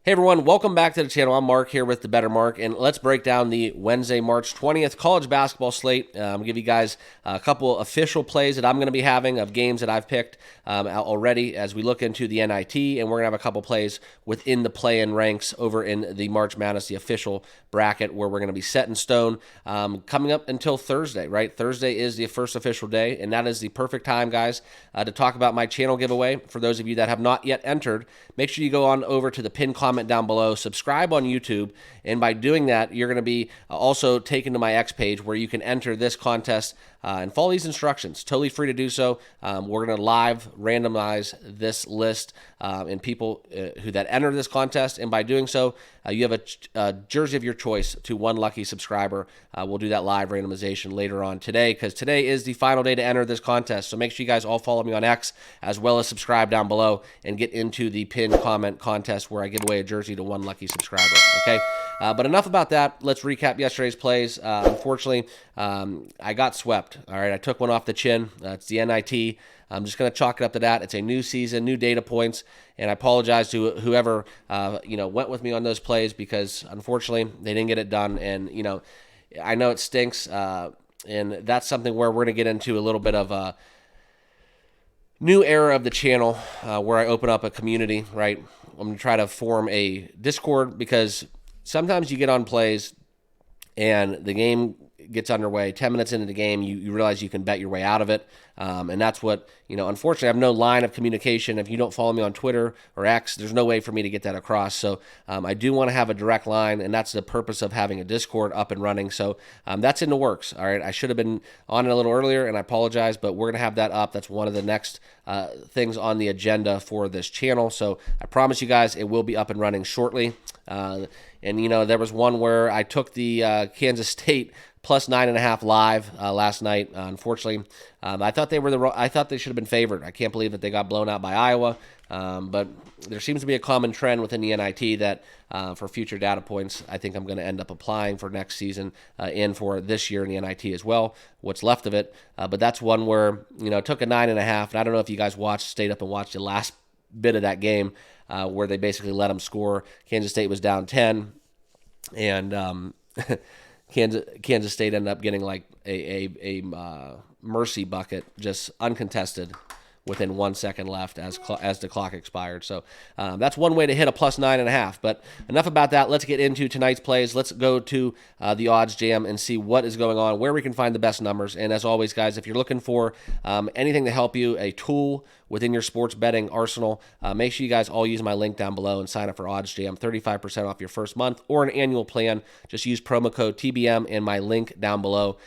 Hey everyone, welcome back to the channel. I'm Mark here with the Bettor Mark, and let's break down the Wednesday, March 20th college basketball slate. I'm going to give you guys a couple official plays that I'm going to be having of games that I've picked already as we look into the NIT, and we're going to have a couple plays within the play-in ranks over in the March Madness, the official bracket, where we're going to be set in stone coming up until Thursday, right? Thursday is the first official day, and that is the perfect time, guys, to talk about my channel giveaway. For those of you that have not yet entered, make sure you go on over to the pinned comment down below, subscribe on YouTube, and by doing that, you're going to be also taken to my X page where you can enter this contest and follow these instructions. Totally free to do so. We're going to live randomize this list and people who that enter this contest, and by doing so, you have a jersey of your choice to one lucky subscriber. We'll do that live randomization later on today because today is the final day to enter this contest. So make sure you guys all follow me on X as well as subscribe down below and get into the pinned comment contest where I give away a jersey to one lucky subscriber. Okay, but enough about that. Let's recap yesterday's plays. Unfortunately, I got swept. All right, I took one off the chin. It's the NIT. I'm just going to chalk it up to that. It's a new season, new data points, and I apologize to whoever went with me on those plays because unfortunately they didn't get it done. And I know it stinks, and that's something where we're going to get into a little bit of a new era of the channel where I open up a community. Right, I'm going to try to form a Discord because sometimes you get on plays and the game gets underway. 10 minutes into the game, you realize you can bet your way out of it. And that's what, unfortunately, I have no line of communication. If you don't follow me on Twitter or X, there's no way for me to get that across. So I do want to have a direct line, and that's the purpose of having a Discord up and running. So that's in the works. All right, I should have been on it a little earlier, and I apologize, but we're going to have that up. That's one of the next things on the agenda for this channel. So I promise you guys it will be up and running shortly. And there was one where I took the Kansas State plus 9.5 live last night. Unfortunately, I thought they should have been favored. I can't believe that they got blown out by Iowa. But there seems to be a common trend within the NIT that for future data points, I think I'm going to end up applying for next season and for this year in the NIT as well, what's left of it. But that's one where, it took a 9.5. And I don't know if you guys stayed up and watched the last bit of that game where they basically let them score. Kansas State was down 10, and Kansas State ended up getting like a mercy bucket, just uncontested, within 1 second left as the clock expired. So that's one way to hit a plus 9.5. But enough about that. Let's get into tonight's plays. Let's go to the odds jam and see what is going on, where we can find the best numbers. And as always, guys, if you're looking for anything to help you, a tool within your sports betting arsenal, make sure you guys all use my link down below and sign up for Odds Jam, 35% off your first month or an annual plan. Just use promo code TBM and my link down below.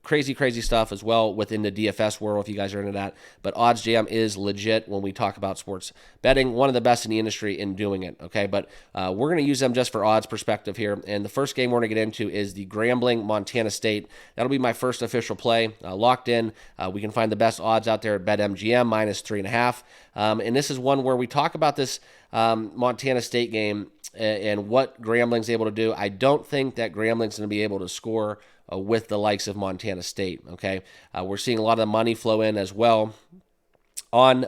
Crazy stuff as well within the DFS world if you guys are into that. But Odds Jam is legit when we talk about sports betting. One of the best in the industry in doing it, okay? But we're going to use them just for odds perspective here. And the first game we're going to get into is the Grambling, Montana State. That'll be my first official play. Locked in. We can find the best odds out there at BetMGM, minus 3.5. And this is one where we talk about this Montana State game and what Grambling's able to do. I don't think that Grambling's going to be able to score with the likes of Montana State, okay? We're seeing a lot of the money flow in as well on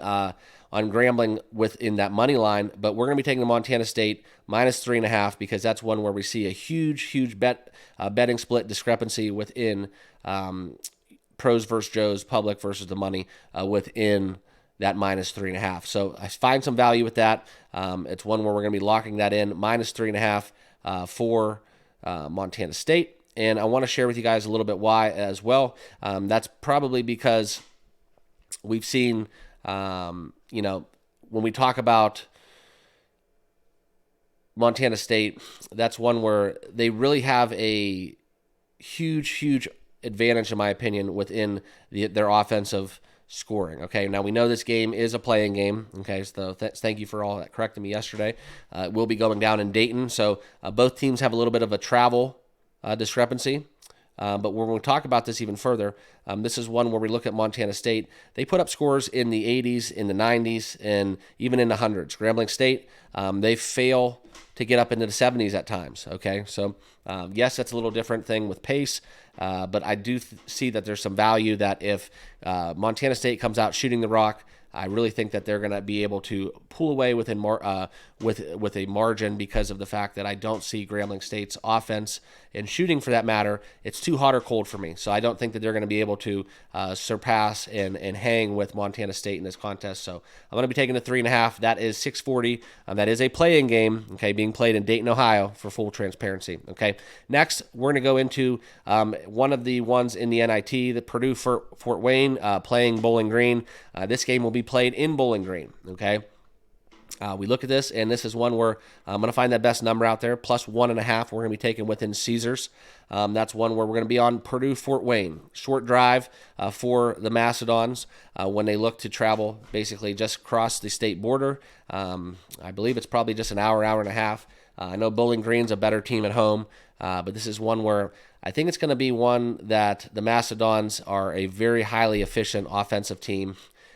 Grambling within that money line, but we're going to be taking the Montana State minus 3.5 because that's one where we see a huge betting split discrepancy within pros versus Joes, public versus the money within that minus 3.5. So I find some value with that. It's one where we're going to be locking that in, minus 3.5 for Montana State. And I want to share with you guys a little bit why as well. That's probably because we've seen, when we talk about Montana State, that's one where they really have a huge advantage, in my opinion, within their offensive scoring. Okay, now we know this game is a playing game. Okay, so thank you for all that correcting me yesterday. We'll be going down in Dayton, so both teams have a little bit of a travel discrepancy. But when we talk about this even further, this is one where we look at Montana State. They put up scores in the 80s, in the 90s, and even in the hundreds. Grambling State, they fail to get up into the 70s at times. Okay, so yes, that's a little different thing with pace, but I do see that there's some value that if Montana State comes out shooting the rock, I really think that they're going to be able to pull away within with a margin because of the fact that I don't see Grambling State's offense and shooting, for that matter. It's too hot or cold for me. So I don't think that they're going to be able to surpass and hang with Montana State in this contest. So I'm going to be taking the 3.5. That is 640. That is a play-in game, okay, being played in Dayton, Ohio, for full transparency. Okay. Next, we're going to go into one of the ones in the NIT, the Purdue Fort Wayne playing Bowling Green. This game will be played in Bowling Green. Okay. We look at this, and this is one where I'm going to find that best number out there, plus 1.5. We're going to be taking within Caesars. That's one where we're going to be on Purdue Fort Wayne. Short drive for the Macedons when they look to travel, basically just across the state border. I believe it's probably just an hour and a half. I know Bowling Green's a better team at home, but this is one where I think it's going to be one that the Macedons are a very highly efficient offensive team.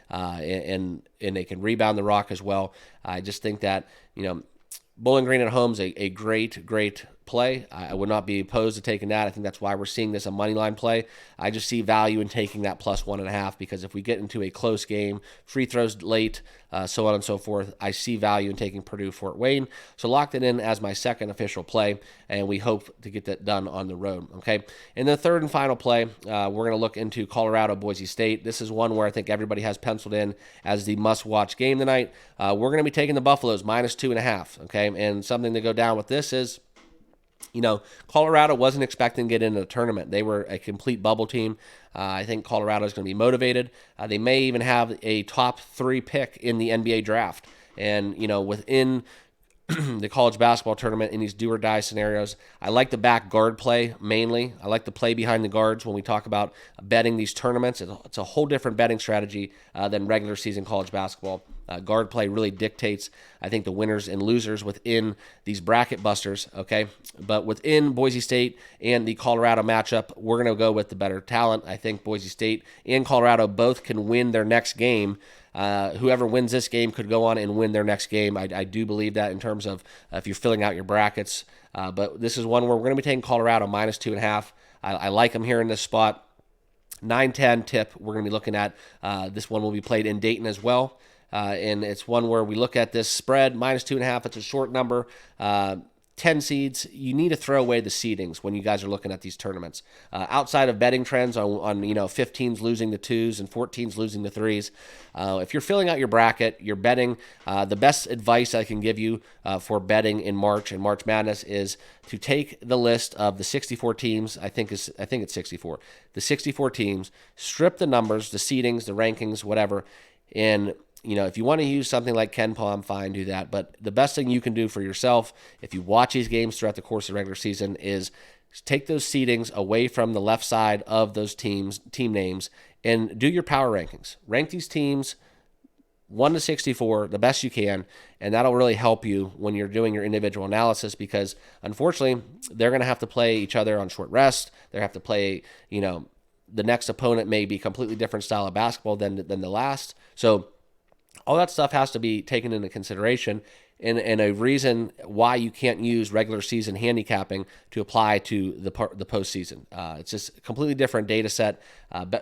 And they can rebound the rock as well. I just think that, Bowling Green at home is a great play. I would not be opposed to taking that. I think that's why we're seeing this a money line play. I just see value in taking that plus 1.5 because if we get into a close game, free throws late, so on and so forth, I see value in taking Purdue Fort Wayne. So locked it in as my second official play, and we hope to get that done on the road. Okay. In the third and final play, we're going to look into Colorado Boise State. This is one where I think everybody has penciled in as the must-watch game tonight. We're going to be taking the Buffaloes minus 2.5. Okay, and something to go down with this is, Colorado wasn't expecting to get into the tournament. They were a complete bubble team. I think Colorado is going to be motivated. They may even have a top 3 pick in the NBA draft. And, within the college basketball tournament in these do-or-die scenarios, I like the back guard play mainly. I like the play behind the guards when we talk about betting these tournaments. It's a whole different betting strategy than regular season college basketball. Guard play really dictates, I think, the winners and losers within these bracket busters, okay? But within Boise State and the Colorado matchup, we're going to go with the better talent. I think Boise State and Colorado both can win their next game. Whoever wins this game could go on and win their next game. I do believe that in terms of if you're filling out your brackets. But this is one where we're going to be taking Colorado minus 2.5. I like them here in this spot. 9-10 tip we're going to be looking at. This one will be played in Dayton as well. And it's one where we look at this spread, minus 2.5. It's a short number. 10 seeds, you need to throw away the seedings when you guys are looking at these tournaments. Outside of betting trends on 15s losing the 2s and 14s losing the 3s, if you're filling out your bracket, you're betting, the best advice I can give you for betting in March and March Madness is to take the list of the 64 teams. I think it's 64. The 64 teams, strip the numbers, the seedings, the rankings, whatever, and if you want to use something like Ken Palm, fine, do that. But the best thing you can do for yourself, if you watch these games throughout the course of the regular season, is take those seedings away from the left side of those team names, and do your power rankings. Rank these teams 1 to 64 the best you can, and that'll really help you when you're doing your individual analysis because, unfortunately, they're going to have to play each other on short rest. They have to play, the next opponent may be a completely different style of basketball than the last. So all that stuff has to be taken into consideration and a reason why you can't use regular season handicapping to apply to the postseason. It's just a completely different data set.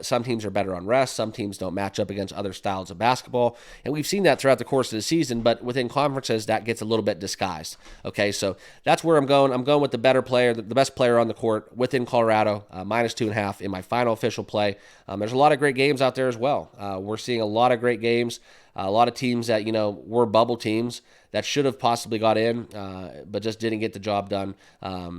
Some teams are better on rest. Some teams don't match up against other styles of basketball. And we've seen that throughout the course of the season, but within conferences, that gets a little bit disguised. Okay, so that's where I'm going. I'm going with the better player, the best player on the court within Colorado, minus 2.5 in my final official play. There's a lot of great games out there as well. We're seeing a lot of great games. A lot of teams that, were bubble teams that should have possibly got in, but just didn't get the job done.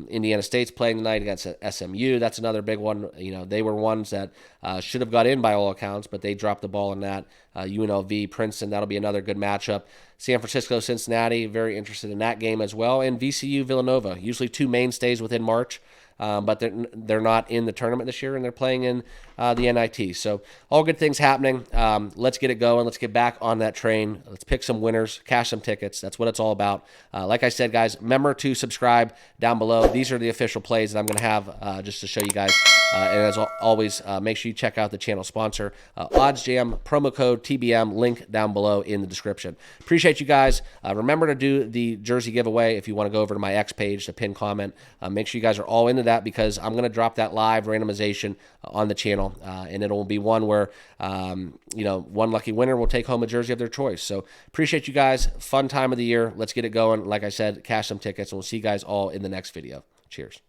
Indiana State's playing tonight against SMU. That's another big one. They were ones that should have got in by all accounts, but they dropped the ball in that. UNLV, Princeton, that'll be another good matchup. San Francisco, Cincinnati, very interested in that game as well. And VCU, Villanova, usually two mainstays within March. But they're not in the tournament this year, and they're playing in the NIT. So all good things happening. Let's get it going. Let's get back on that train. Let's pick some winners, cash some tickets. That's what it's all about. Like I said, guys, remember to subscribe down below. These are the official plays that I'm going to have just to show you guys And as always, make sure you check out the channel sponsor, Odds Jam, promo code TBM, link down below in the description. Appreciate you guys. Remember to do the jersey giveaway if you want to go over to my X page to pin comment. Make sure you guys are all into that because I'm going to drop that live randomization on the channel, and it'll be one where one lucky winner will take home a jersey of their choice. So appreciate you guys. Fun time of the year. Let's get it going. Like I said, cash some tickets, and we'll see you guys all in the next video. Cheers.